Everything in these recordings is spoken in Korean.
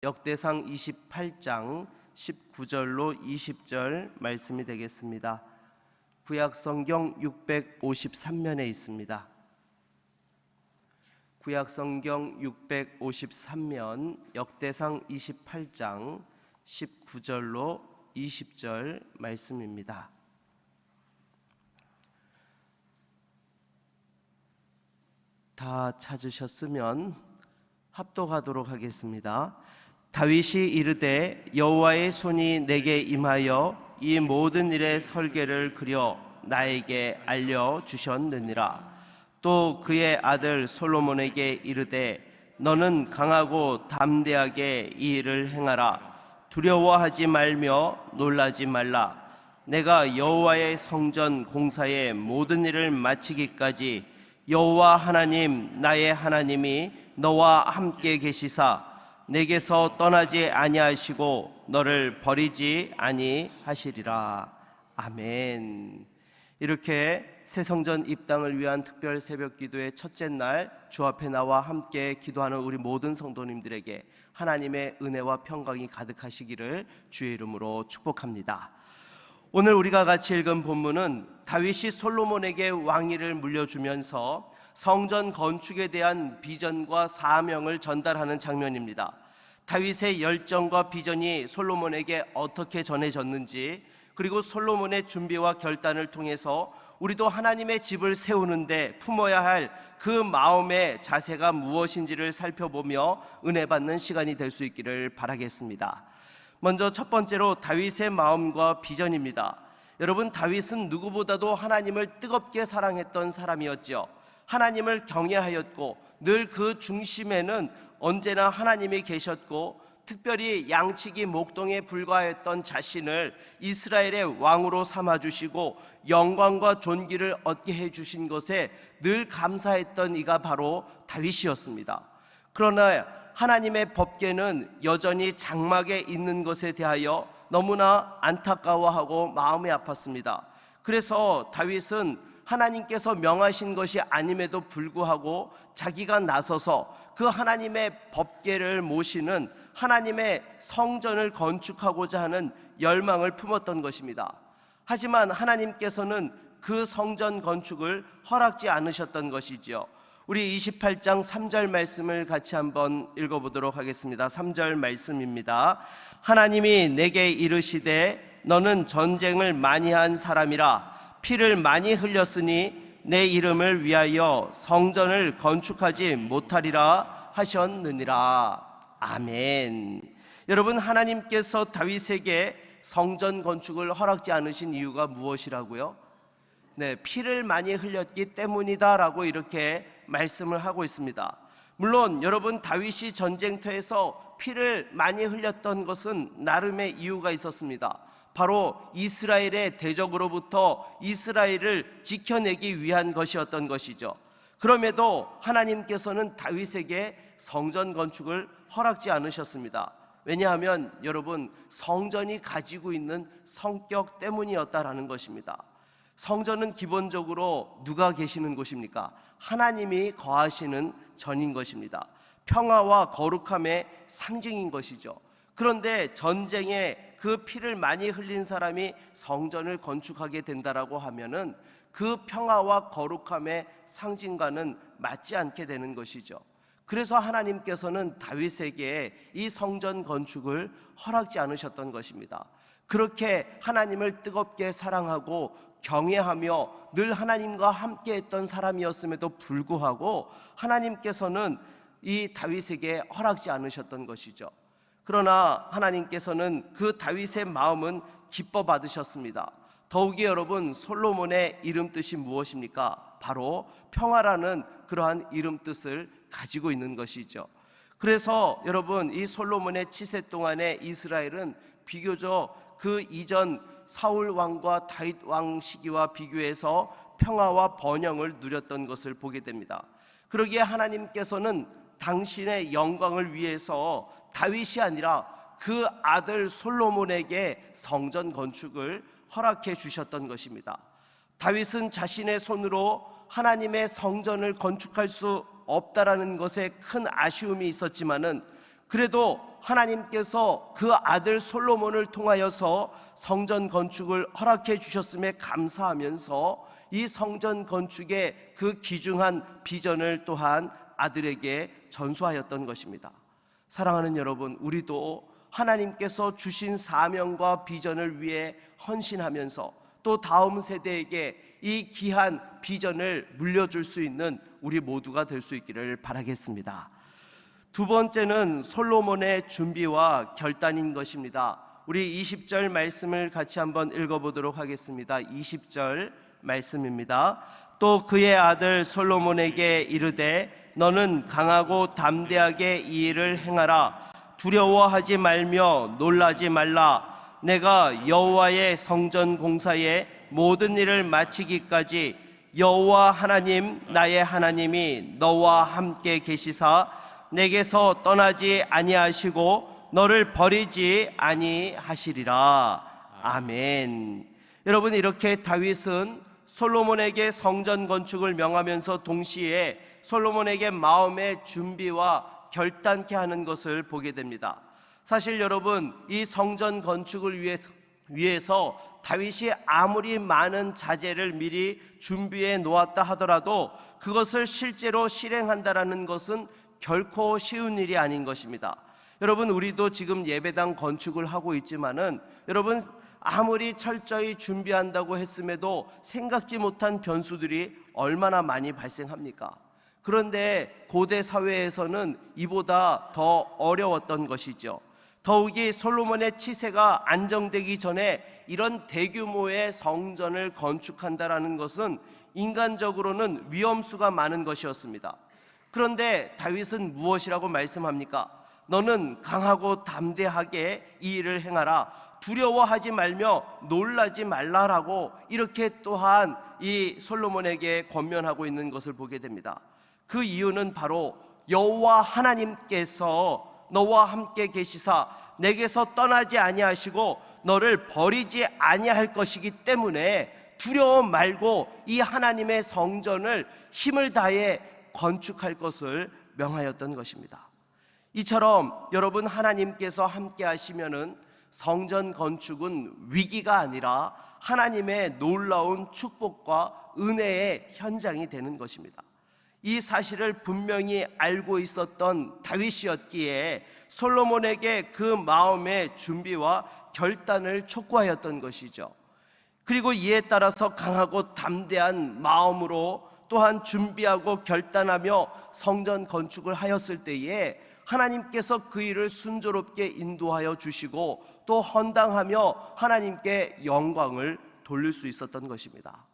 역대상 28장 19절로 20절 말씀이 되겠습니다. 구약성경 653면에 있습니다. 구약성경 653면 역대상 28장 19절로 20절 말씀입니다. 다 찾으셨으면 합독하도록 하겠습니다. 다윗이 이르되 여호와의 손이 내게 임하여 이 모든 일의 설계를 그려 나에게 알려주셨느니라. 또 그의 아들 솔로몬에게 이르되 너는 강하고 담대하게 이 일을 행하라. 두려워하지 말며 놀라지 말라. 내가 여호와의 성전 공사의 모든 일을 마치기까지 여호와 하나님 나의 하나님이 너와 함께 계시사 내게서 떠나지 아니하시고 너를 버리지 아니하시리라. 아멘. 이렇게 새성전 입당을 위한 특별 새벽 기도의 첫째 날 주 앞에 나와 함께 기도하는 우리 모든 성도님들에게 하나님의 은혜와 평강이 가득하시기를 주의 이름으로 축복합니다. 오늘 우리가 같이 읽은 본문은 다윗이 솔로몬에게 왕위를 물려주면서 성전 건축에 대한 비전과 사명을 전달하는 장면입니다. 다윗의 열정과 비전이 솔로몬에게 어떻게 전해졌는지, 그리고 솔로몬의 준비와 결단을 통해서 우리도 하나님의 집을 세우는데 품어야 할 그 마음의 자세가 무엇인지를 살펴보며 은혜 받는 시간이 될 수 있기를 바라겠습니다. 먼저 첫 번째로 다윗의 마음과 비전입니다. 여러분, 다윗은 누구보다도 하나님을 뜨겁게 사랑했던 사람이었지요. 하나님을 경외하였고 늘 그 중심에는 언제나 하나님이 계셨고, 특별히 양치기 목동에 불과했던 자신을 이스라엘의 왕으로 삼아주시고 영광과 존귀를 얻게 해주신 것에 늘 감사했던 이가 바로 다윗이었습니다. 그러나 하나님의 법궤는 여전히 장막에 있는 것에 대하여 너무나 안타까워하고 마음이 아팠습니다. 그래서 다윗은 하나님께서 명하신 것이 아님에도 불구하고 자기가 나서서 그 하나님의 법궤를 모시는 하나님의 성전을 건축하고자 하는 열망을 품었던 것입니다. 하지만 하나님께서는 그 성전 건축을 허락지 않으셨던 것이지요. 우리 28장 3절 말씀을 같이 한번 읽어보도록 하겠습니다. 3절 말씀입니다. 하나님이 내게 이르시되 너는 전쟁을 많이 한 사람이라 피를 많이 흘렸으니 내 이름을 위하여 성전을 건축하지 못하리라 하셨느니라. 아멘. 여러분, 하나님께서 다윗에게 성전 건축을 허락지 않으신 이유가 무엇이라고요? 피를 많이 흘렸기 때문이다 라고 이렇게 말씀을 하고 있습니다. 물론 여러분, 다윗이 전쟁터에서 피를 많이 흘렸던 것은 나름의 이유가 있었습니다. 바로 이스라엘의 대적으로부터 이스라엘을 지켜내기 위한 것이었던 것이죠. 그럼에도 하나님께서는 다윗에게 성전 건축을 허락지 않으셨습니다. 왜냐하면 여러분, 성전이 가지고 있는 성격 때문이었다라는 것입니다. 성전은 기본적으로 누가 계시는 곳입니까? 하나님이 거하시는 전인 것입니다. 평화와 거룩함의 상징인 것이죠. 그런데 전쟁에 그 피를 많이 흘린 사람이 성전을 건축하게 된다라고 하면은 그 평화와 거룩함의 상징과는 맞지 않게 되는 것이죠. 그래서 하나님께서는 다윗에게 이 성전 건축을 허락지 않으셨던 것입니다. 그렇게 하나님을 뜨겁게 사랑하고 경외하며 늘 하나님과 함께 했던 사람이었음에도 불구하고 하나님께서는 이 다윗에게 허락지 않으셨던 것이죠. 그러나 하나님께서는 그 다윗의 마음은 기뻐 받으셨습니다. 더욱이 여러분, 솔로몬의 이름 뜻이 무엇입니까? 바로 평화라는 그러한 이름 뜻을 가지고 있는 것이죠. 그래서 여러분, 이 솔로몬의 치세 동안에 이스라엘은 비교적 그 이전 사울 왕과 다윗 왕 시기와 비교해서 평화와 번영을 누렸던 것을 보게 됩니다. 그러기에 하나님께서는 당신의 영광을 위해서 다윗이 아니라 그 아들 솔로몬에게 성전 건축을 허락해 주셨던 것입니다. 다윗은 자신의 손으로 하나님의 성전을 건축할 수 없다라는 것에 큰 아쉬움이 있었지만은 그래도 하나님께서 그 아들 솔로몬을 통하여서 성전 건축을 허락해 주셨음에 감사하면서 이 성전 건축의 그 귀중한 비전을 또한 아들에게 전수하였던 것입니다. 사랑하는 여러분, 우리도 하나님께서 주신 사명과 비전을 위해 헌신하면서 또 다음 세대에게 이 귀한 비전을 물려줄 수 있는 우리 모두가 될 수 있기를 바라겠습니다. 두 번째는 솔로몬의 준비와 결단인 것입니다. 우리 20절 말씀을 같이 한번 읽어보도록 하겠습니다. 20절 말씀입니다. 또 그의 아들 솔로몬에게 이르되 너는 강하고 담대하게 이 일을 행하라. 두려워하지 말며 놀라지 말라. 내가 여호와의 성전 공사의 모든 일을 마치기까지 여호와 하나님 나의 하나님이 너와 함께 계시사 내게서 떠나지 아니하시고 너를 버리지 아니하시리라. 아멘. 여러분, 이렇게 다윗은 솔로몬에게 성전 건축을 명하면서 동시에 솔로몬에게 마음의 준비와 결단케 하는 것을 보게 됩니다. 사실 여러분, 이 성전 건축을 위해서 다윗이 아무리 많은 자재를 미리 준비해 놓았다 하더라도 그것을 실제로 실행한다라는 것은 결코 쉬운 일이 아닌 것입니다. 여러분, 우리도 지금 예배당 건축을 하고 있지만은 여러분, 아무리 철저히 준비한다고 했음에도 생각지 못한 변수들이 얼마나 많이 발생합니까? 그런데 고대 사회에서는 이보다 더 어려웠던 것이죠. 더욱이 솔로몬의 치세가 안정되기 전에 이런 대규모의 성전을 건축한다라는 것은 인간적으로는 위험수가 많은 것이었습니다. 그런데 다윗은 무엇이라고 말씀합니까? 너는 강하고 담대하게 이 일을 행하라. 두려워하지 말며 놀라지 말라라고 이렇게 또한 이 솔로몬에게 권면하고 있는 것을 보게 됩니다. 그 이유는 바로 여호와 하나님께서 너와 함께 계시사 내게서 떠나지 아니하시고 너를 버리지 아니할 것이기 때문에 두려워 말고 이 하나님의 성전을 힘을 다해 건축할 것을 명하였던 것입니다. 이처럼 여러분, 하나님께서 함께 하시면은 성전 건축은 위기가 아니라 하나님의 놀라운 축복과 은혜의 현장이 되는 것입니다. 이 사실을 분명히 알고 있었던 다윗이었기에 솔로몬에게 그 마음의 준비와 결단을 촉구하였던 것이죠. 그리고 이에 따라서 강하고 담대한 마음으로 또한 준비하고 결단하며 성전 건축을 하였을 때에 하나님께서 그 일을 순조롭게 인도하여 주시고 또 헌당하며 하나님께 영광을 돌릴 수 있었던 것입니다.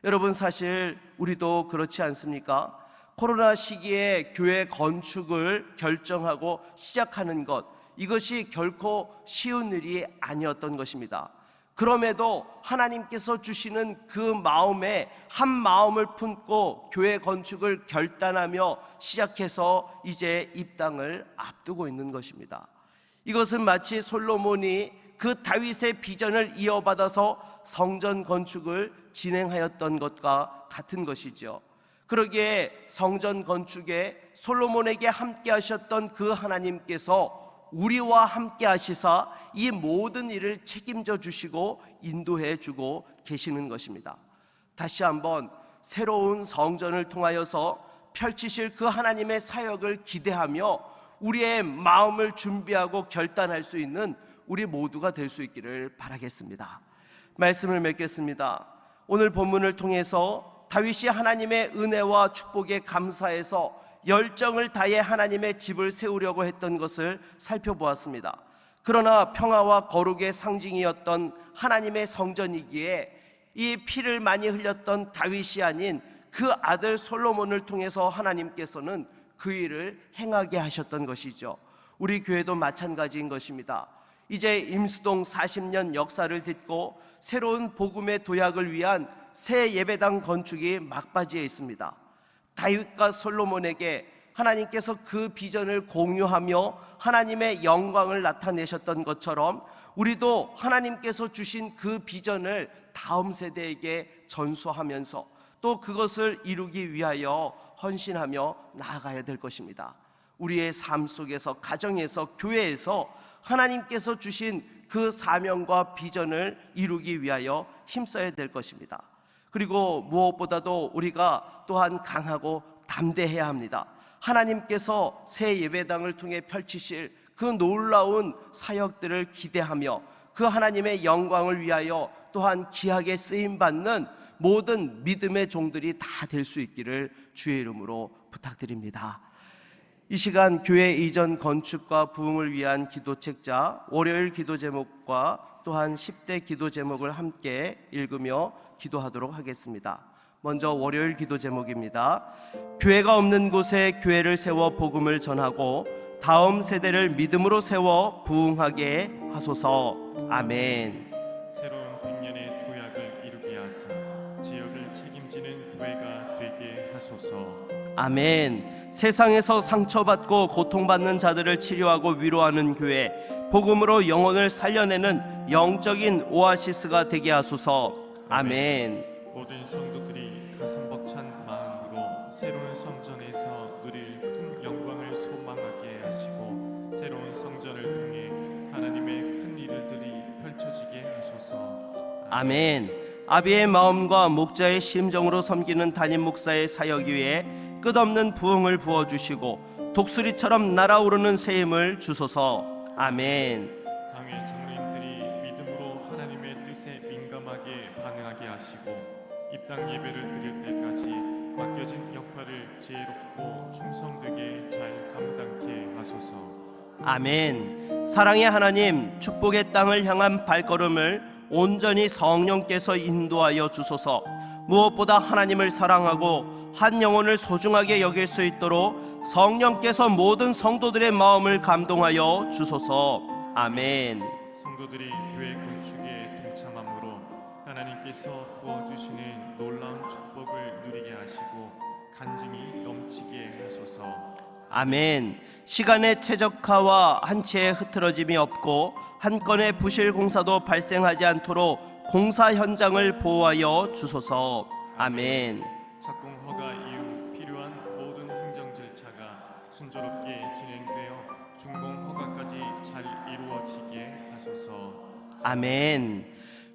여러분, 사실 우리도 그렇지 않습니까? 코로나 시기에 교회 건축을 결정하고 시작하는 것, 이것이 결코 쉬운 일이 아니었던 것입니다. 그럼에도 하나님께서 주시는 그 마음에 한 마음을 품고 교회 건축을 결단하며 시작해서 이제 입당을 앞두고 있는 것입니다. 이것은 마치 솔로몬이 그 다윗의 비전을 이어받아서 성전 건축을 진행하였던 것과 같은 것이죠. 그러기에 성전 건축에 솔로몬에게 함께 하셨던 그 하나님께서 우리와 함께 하시사 이 모든 일을 책임져 주시고 인도해 주고 계시는 것입니다. 다시 한번 새로운 성전을 통하여서 펼치실 그 하나님의 사역을 기대하며 우리의 마음을 준비하고 결단할 수 있는 우리 모두가 될 수 있기를 바라겠습니다. 말씀을 맺겠습니다. 오늘 본문을 통해서 다윗이 하나님의 은혜와 축복에 감사해서 열정을 다해 하나님의 집을 세우려고 했던 것을 살펴보았습니다. 그러나 평화와 거룩의 상징이었던 하나님의 성전이기에 이 피를 많이 흘렸던 다윗이 아닌 그 아들 솔로몬을 통해서 하나님께서는 그 일을 행하게 하셨던 것이죠. 우리 교회도 마찬가지인 것입니다. 이제 임수동 40년 역사를 딛고 새로운 복음의 도약을 위한 새 예배당 건축이 막바지에 있습니다. 다윗과 솔로몬에게 하나님께서 그 비전을 공유하며 하나님의 영광을 나타내셨던 것처럼 우리도 하나님께서 주신 그 비전을 다음 세대에게 전수하면서 또 그것을 이루기 위하여 헌신하며 나아가야 될 것입니다. 우리의 삶 속에서, 가정에서, 교회에서 하나님께서 주신 그 사명과 비전을 이루기 위하여 힘써야 될 것입니다. 그리고 무엇보다도 우리가 또한 강하고 담대해야 합니다. 하나님께서 새 예배당을 통해 펼치실 그 놀라운 사역들을 기대하며 그 하나님의 영광을 위하여 또한 귀하게 쓰임받는 모든 믿음의 종들이 다 될 수 있기를 주의 이름으로 부탁드립니다. 이 시간 교회 이전 건축과 부흥을 위한 기도 책자 월요일 기도 제목과 또한 10대 기도 제목을 함께 읽으며 기도하도록 하겠습니다. 먼저 월요일 기도 제목입니다. 교회가 없는 곳에 교회를 세워 복음을 전하고 다음 세대를 믿음으로 세워 부흥하게 하소서. 아멘. 새로운 100년의 도약을 이루게 하사 지역을 책임지는 교회가 되게 하소서. 아멘. 세상에서 상처받고 고통받는 자들을 치료하고 위로하는 교회, 복음으로 영혼을 살려내는 영적인 오아시스가 되게 하소서. 아멘. 모든 성도들이 가슴 벅찬 마음으로 새로운 성전에서 누릴 큰 영광을 소망하게 하시고 새로운 성전을 통해 하나님의 큰 일들이 펼쳐지게 하소서. 아멘. 아비의 마음과 목자의 심정으로 섬기는 담임 목사의 사역 위에 끝없는 부흥을 부어주시고 독수리처럼 날아오르는 새 힘을 주소서. 아멘. 당회 장로님들이 믿음으로 하나님의 뜻에 민감하게 반응하게 하시고 입당 예배를 드릴 때까지 맡겨진 역할을 지혜롭고 충성되게 잘 감당케 하소서. 아멘. 사랑의 하나님, 축복의 땅을 향한 발걸음을 온전히 성령께서 인도하여 주소서. 무엇보다 하나님을 사랑하고 한 영혼을 소중하게 여길 수 있도록 성령께서 모든 성도들의 마음을 감동하여 주소서. 아멘. 성도들이 교회 건축에 동참함으로 하나님께서 부어주시는 놀라운 축복을 누리게 하시고 간증이 넘치게 하소서. 아멘. 시간의 최적화와 한치의 흐트러짐이 없고 한 건의 부실 공사도 발생하지 않도록 공사 현장을 보호하여 주소서. 아멘. 착공 허가 이후 필요한 모든 행정 절차가 순조롭게 진행되어 준공 허가까지 잘 이루어지게 하소서. 아멘.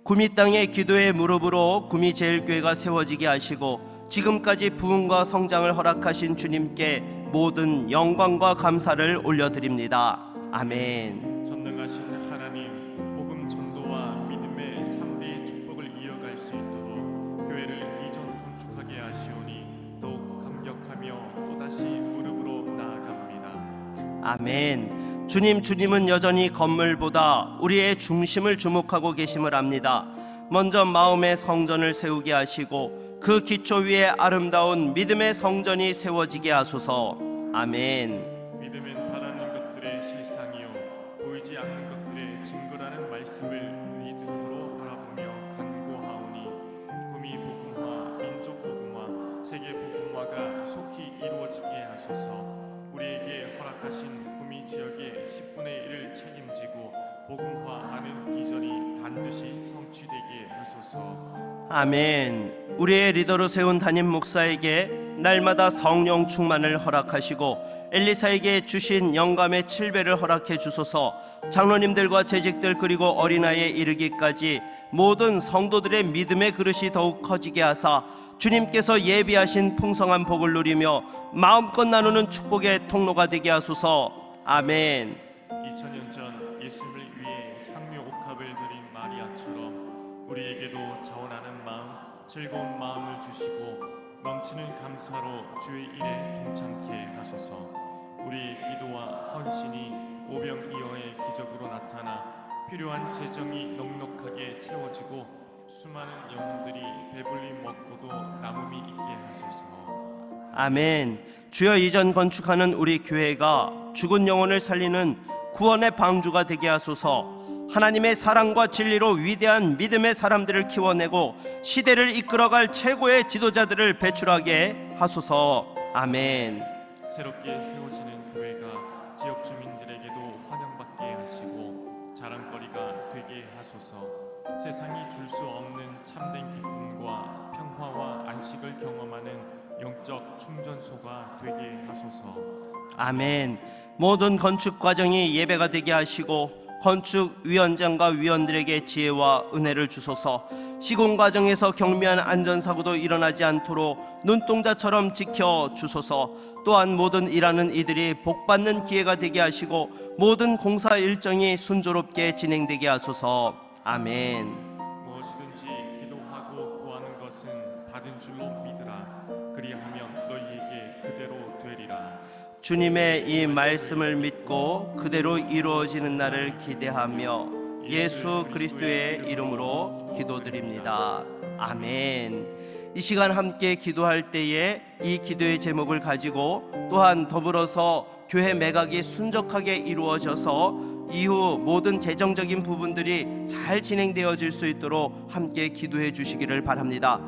구미 땅의 기도의 무릎으로 구미 제일교회가 세워지게 하시고 지금까지 부흥과 성장을 허락하신 주님께 모든 영광과 감사를 올려드립니다. 아멘. 전능하신 하나님, 복음 전도와 믿음의 3대의 축복을 이어갈 수 있도록 교회를 이전 건축하게 하시오니 더욱 감격하며 또다시 무릎으로 나아갑니다. 아멘. 주님은 여전히 건물보다 우리의 중심을 주목하고 계심을 압니다. 먼저 마음의 성전을 세우게 하시고 그 기초 위에 아름다운 믿음의 성전이 세워지게 하소서. 아멘. 믿음은 바라는 것들의 실상이요 보이지 않는 것들의 증거라는 말씀을 믿음으로 바라보며 간구하오니 구미 복음화, 민족 복음화, 세계 복음화가 속히 이루어지게 하소서. 우리에게 허락하신 구미 지역의 10분의 1을 책임지고 복음화하는 비전이 반드시 성취되게 하소서. 아멘. 우리의 리더로 세운 담임 목사에게 날마다 성령 충만을 허락하시고 엘리사에게 주신 영감의 7배를 허락해 주소서. 장로님들과 재직들 그리고 어린아이에 이르기까지 모든 성도들의 믿음의 그릇이 더욱 커지게 하사 주님께서 예비하신 풍성한 복을 누리며 마음껏 나누는 축복의 통로가 되게 하소서. 아멘. 2000년 전 예수님을 위해 향유 옥합을 드린 마리아처럼 우리에게도 자원하는 마음, 즐거운 마음을 주시고 넘치는 감사로 주의 일에 동참케 하소서. 우리의 기도와 헌신이 오병이어의 기적으로 나타나 필요한 재정이 넉넉하게 채워지고 수많은 영혼들이 배불리 먹고도 남음이 있게 하소서. 아멘. 주여 이전 건축하는 우리 교회가 죽은 영혼을 살리는 구원의 방주가 되게 하소서. 하나님의 사랑과 진리로 위대한 믿음의 사람들을 키워내고 시대를 이끌어갈 최고의 지도자들을 배출하게 하소서. 아멘. 새롭게 세워지는 교회가 지역 주민들에게도 환영받게 하시고 자랑거리가 되게 하소서. 세상이 줄 수 없는 참된 기쁨과 평화와 안식을 경험하는 영적 충전소가 되게 하소서. 아멘. 모든 건축 과정이 예배가 되게 하시고 건축 위원장과 위원들에게 지혜와 은혜를 주소서. 시공 과정에서 경미한 안전사고도 일어나지 않도록 눈동자처럼 지켜 주소서. 또한 모든 일하는 이들이 복받는 기회가 되게 하시고 모든 공사 일정이 순조롭게 진행되게 하소서. 아멘. 무엇이든지 기도하고 구하는 것은 받은 줄로 믿으라. 그리하면 너희에게 그대로 되리라. 주님의 이 말씀을 믿고 그대로 이루어지는 날을 기대하며 예수 그리스도의 이름으로 기도드립니다. 아멘. 이 시간 함께 기도할 때에 이 기도의 제목을 가지고 또한 더불어서 교회 매각이 순적하게 이루어져서 이후 모든 재정적인 부분들이 잘 진행되어질 수 있도록 함께 기도해 주시기를 바랍니다.